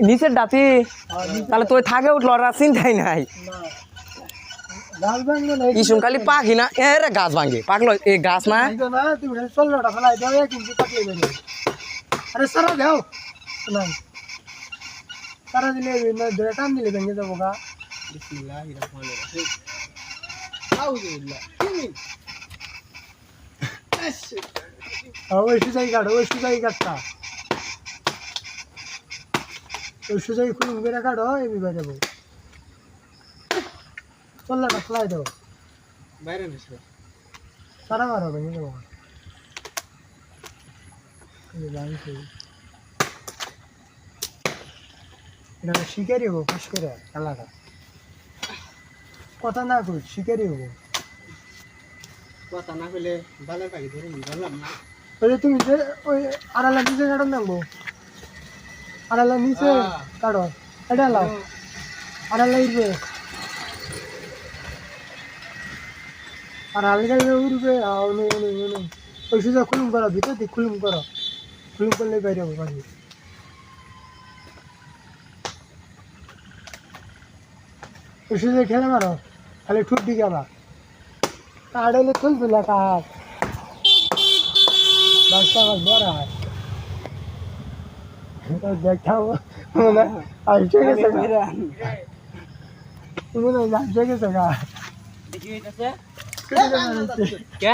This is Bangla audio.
নিচের ডাতি তাহলে তুই থাকে উঠলো আর চিন্তাই নাই ইসুন খালি পাখি না এ রে গাছ ভাঙে পাকলো এই গাছ না সারা দাও সারা দিলে টান দিলে ভেঙে যাবো গা ওই সুজাই কাঠ ওই সুজাই কাঠটা ওই সুজাই খুলুম করে কাঠো এমনি বাইরে যাবো চল্লাটা ফেলাই দাও বাইরে সারা মারো ভেঙে যাবো এটা শিকারি হবো ফাঁস করে খেলাটা কথা না কই শিকারি হবো কথা না কইলে ভালো পাখি ধরে বললাম না ওই তুমি যে ওই আড়ালা নিচে কাটো নামবো আড়ালা নিচে কাটো এটা লাও আড়ালা উঠবে আর আলগা উঠবে ওই সুযোগ খুলুম করো ভিতর দিয়ে খুলুম করলে বাইরে হবো পাখি ওই সুযোগ খেলে মারো খালি ঠুট দিকে আবার কাঠ হলে তুলছিল কাঠ বাচ্চা আমার বড় হয় দেখাও মনে আসছে গেছে মনে আসছে গেছে গা কে